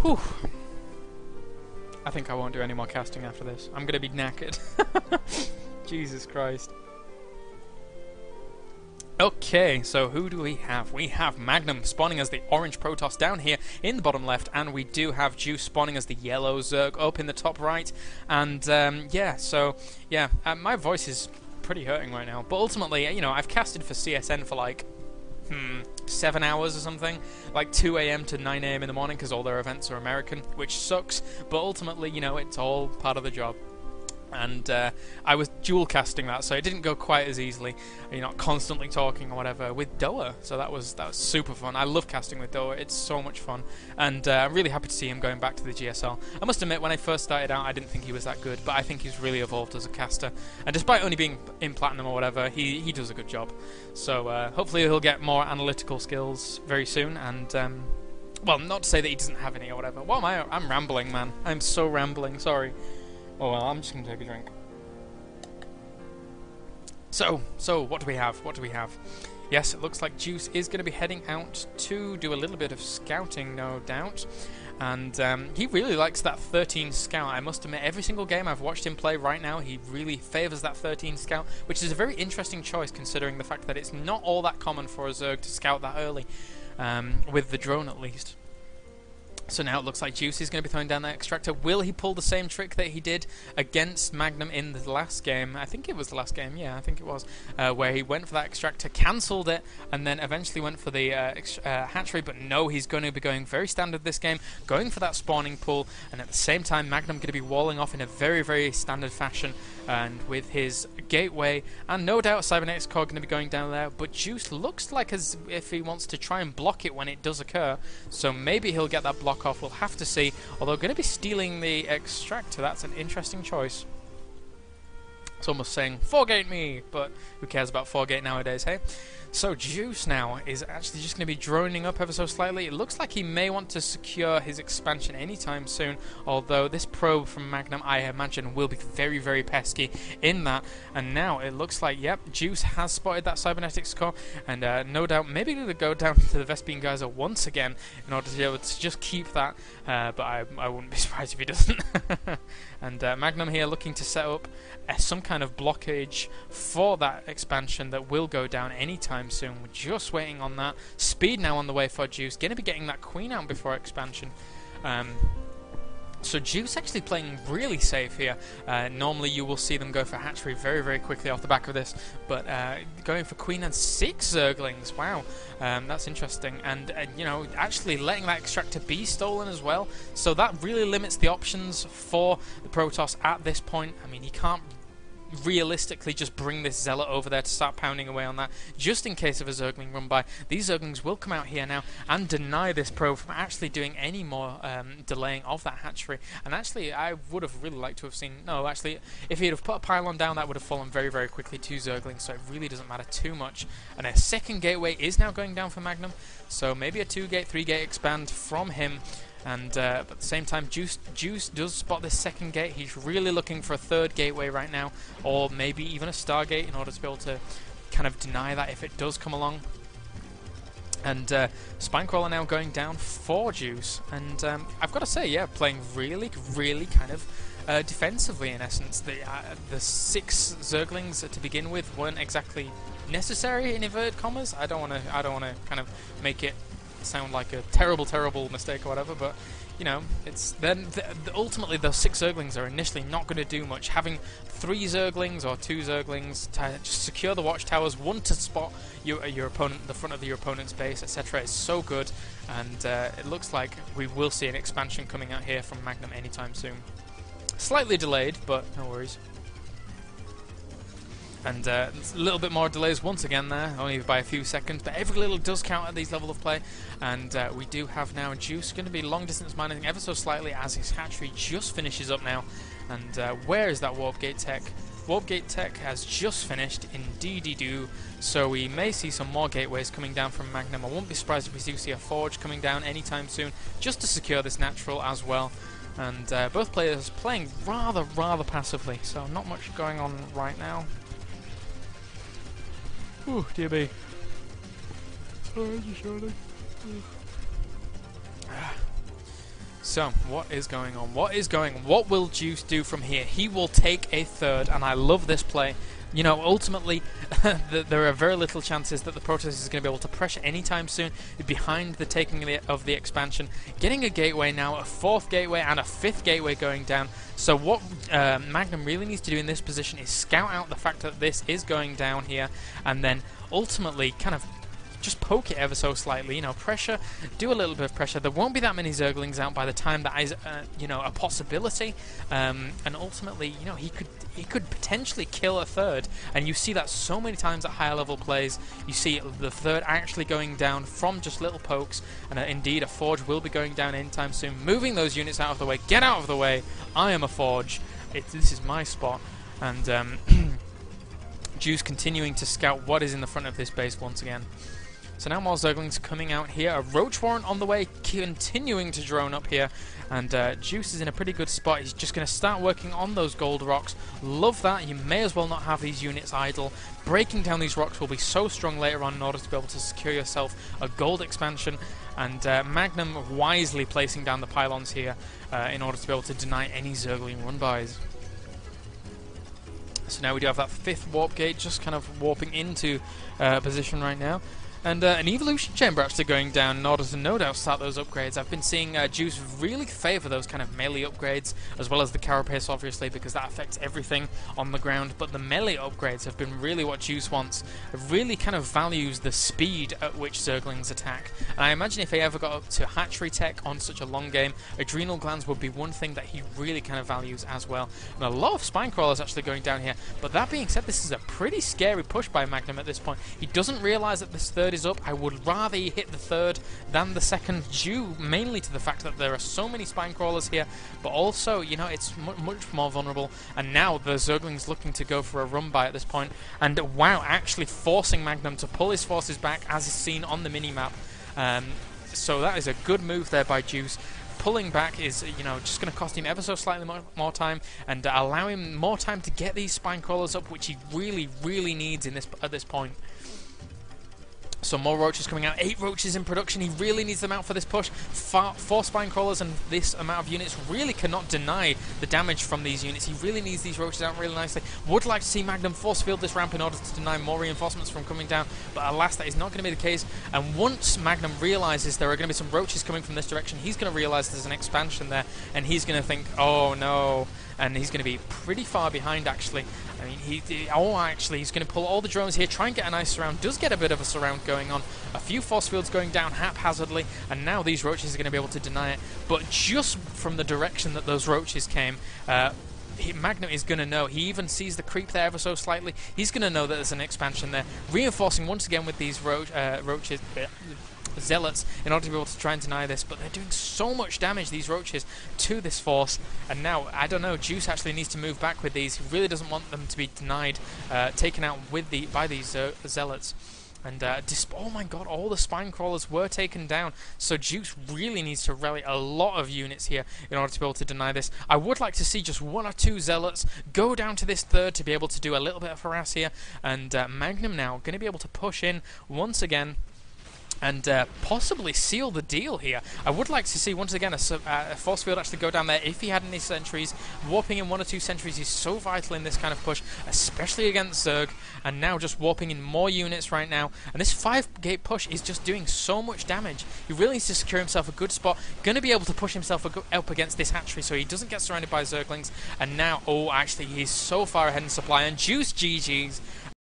Whew. I think I won't do any more casting after this. I'm gonna be knackered. Jesus Christ. Okay, so who do we have? We have Magnum spawning as the orange Protoss down here in the bottom left, and we do have Juice spawning as the yellow Zerg up in the top right. And my voice is pretty hurting right now. But ultimately, you know, I've casted for CSN for like 7 hours or something, like 2 AM to 9 AM in the morning, because all their events are American, which sucks. But ultimately, you know, it's all part of the job. And I was dual casting that, so it didn't go quite as easily. You're not constantly talking or whatever with Doa, so that was super fun. I love casting with Doa; it's so much fun, and I'm really happy to see him going back to the GSL. I must admit, when I first started out, I didn't think he was that good, but I think he's really evolved as a caster. And despite only being in Platinum or whatever, he does a good job. So hopefully he'll get more analytical skills very soon. And well, not to say that he doesn't have any or whatever. What am I? I'm rambling, man. I'm so rambling. Sorry. Oh well, I'm just going to take a drink. So what do we have? What do we have? Yes, it looks like Juice is going to be heading out to do a little bit of scouting, no doubt. And he really likes that 13 scout. I must admit, every single game I've watched him play right now, he really favours that 13 scout, which is a very interesting choice considering the fact that it's not all that common for a Zerg to scout that early, with the drone at least. So now it looks like Juice is going to be throwing down that extractor. Will he pull the same trick that he did against Magnum in the last game? I think it was the last game, yeah, I think it was, where he went for that extractor, cancelled it, and then eventually went for the hatchery. But no, he's going to be going very standard this game, going for that spawning pool, and at the same time Magnum going to be walling off in a very, very standard fashion, and with his gateway, and no doubt Cybernetics Core going to be going down there. But Juice looks like as if he wants to try and block it when it does occur, so maybe he'll get that block off. We'll have to see. Although going to be stealing the extractor, that's an interesting choice. It's almost saying 4-gate me, but who cares about 4-gate nowadays, hey? So Juice now is actually just going to be droning up ever so slightly. It looks like he may want to secure his expansion anytime soon, although this probe from Magnum, I imagine, will be very, very pesky in that. And now it looks like, yep, Juice has spotted that Cybernetics Core, and no doubt maybe going to go down to the Vespene Geyser once again in order to be able to just keep that, but I wouldn't be surprised if he doesn't. And Magnum here looking to set up some kind of blockage for that expansion that will go down anytime soon. We're just waiting on that. Speed now on the way for Juice. Going to be getting that Queen out before expansion. So Juice actually playing really safe here. Normally you will see them go for hatchery very, very quickly off the back of this, but going for Queen and 6 Zerglings. Wow, that's interesting. And you know, actually letting that extractor be stolen as well. So that really limits the options for the Protoss at this point. I mean, you can't realistically just bring this Zealot over there to start pounding away on that, just in case of a Zergling run by. These Zerglings will come out here now and deny this probe from actually doing any more delaying of that hatchery. And actually, I would have really liked to have seen, no, actually, if he'd have put a pylon down, that would have fallen very, very quickly to Zerglings, so it really doesn't matter too much. And a second gateway is now going down for Magnum, so maybe a 2-gate, 3-gate expand from him. And at the same time, Juice does spot this second gate. He's really looking for a 3rd gateway right now, or maybe even a Stargate in order to be able to kind of deny that if it does come along. And Spinecrawler now going down for Juice, and I've got to say, yeah, playing really, really kind of defensively in essence. The 6 Zerglings to begin with weren't exactly necessary in inverted commas. I don't want to kind of make it sound like a terrible mistake or whatever, but you know, it's then ultimately those 6 Zerglings are initially not going to do much. Having 3 Zerglings or 2 Zerglings to just secure the watchtowers, 1 to spot your opponent, the front of your opponent's base, etc. is so good, and it looks like we will see an expansion coming out here from Magnum anytime soon. Slightly delayed, but no worries. And a little bit more delays once again there, only by a few seconds, but every little does count at these levels of play. And we do have now Juice going to be long distance mining ever so slightly as his hatchery just finishes up now. And where is that Warp Gate tech? Warp Gate tech has just finished, indeedy-do, so we may see some more gateways coming down from Magnum. I won't be surprised if we do see a Forge coming down anytime soon, just to secure this natural as well. And both players playing rather passively, so not much going on right now. Ooh, dear me. Sorry, just yawning. So, what is going on? What is going on? What will Juice do from here? He will take a third, and I love this play. You know, ultimately, there are very little chances that the Protest is going to be able to pressure anytime soon behind the taking of the expansion. Getting a gateway now, a 4th gateway and a 5th gateway going down. So what Magnum really needs to do in this position is scout out the fact that this is going down here, and then ultimately kind of just poke it ever so slightly, you know, pressure, do a little bit of pressure. There won't be that many Zerglings out by the time that is, you know, a possibility, and ultimately, you know, he could potentially kill a third, and you see that so many times at higher level plays. You see the third actually going down from just little pokes, and indeed a Forge will be going down anytime soon. Moving those units out of the way, get out of the way, I am a Forge, this is my spot, and Juice continuing to scout what is in the front of this base once again. So now more Zerglings coming out here. A Roach Warrant on the way, continuing to drone up here. And Juice is in a pretty good spot. He's just going to start working on those gold rocks. Love that. You may as well not have these units idle. Breaking down these rocks will be so strong later on in order to be able to secure yourself a gold expansion. And Magnum wisely placing down the pylons here in order to be able to deny any Zergling run-bys. So now we do have that 5th warp gate just kind of warping into position right now. And an evolution chamber actually going down in order to no doubt start those upgrades. I've been seeing Juice really favour those kind of melee upgrades, as well as the carapace obviously, because that affects everything on the ground. But the melee upgrades have been really what Juice wants. It really kind of values the speed at which Zerglings attack. And I imagine if he ever got up to hatchery tech on such a long game, adrenal glands would be one thing that he really kind of values as well. And a lot of spine crawlers actually going down here. But that being said, this is a pretty scary push by Magnum at this point. He doesn't realise that this third is up. I would rather he hit the third than the second, due mainly to the fact that there are so many spine crawlers here, but also, you know, it's much more vulnerable. And now the Zergling's looking to go for a run by at this point, and wow, actually forcing Magnum to pull his forces back as is seen on the mini-map. So that is a good move there by Juice. Pulling back is, you know, just going to cost him ever so slightly more time, and allow him more time to get these spine crawlers up, which he really needs in at this point. So more roaches coming out, 8 roaches in production. He really needs them out for this push. 4 spine crawlers and this amount of units really cannot deny the damage from these units. He really needs these roaches out really nicely. Would like to see Magnum force field this ramp in order to deny more reinforcements from coming down, but alas, that is not going to be the case. And once Magnum realizes there are going to be some roaches coming from this direction, he's going to realize there's an expansion there, and he's going to think, oh no, and he's going to be pretty far behind actually. I mean, he's going to pull all the drones here, try and get a nice surround. Does get a bit of a surround going on. A few force fields going down haphazardly, and now these roaches are going to be able to deny it. But just from the direction that those roaches came, Magnum is going to know. He even sees the creep there ever so slightly. He's going to know that there's an expansion there. Reinforcing once again with these roaches. Zealots in order to be able to try and deny this, but they're doing so much damage, these roaches, to this force. And now, I don't know, Juice actually needs to move back with these. He really doesn't want them to be denied, taken out by these zealots. And oh my god, all the spine crawlers were taken down, so Juice really needs to rally a lot of units here in order to be able to deny this. I would like to see just 1 or 2 zealots go down to this third to be able to do a little bit of harass here. And Magnum now going to be able to push in once again and possibly seal the deal here. I would like to see once again a force field actually go down there if he had any sentries. Warping in 1 or 2 sentries is so vital in this kind of push, especially against Zerg. And now just warping in more units right now. And this 5-gate push is just doing so much damage. He really needs to secure himself a good spot. Going to be able to push himself up against this hatchery so he doesn't get surrounded by Zerglings. And now, oh, actually, he's so far ahead in supply. And Juice GG's.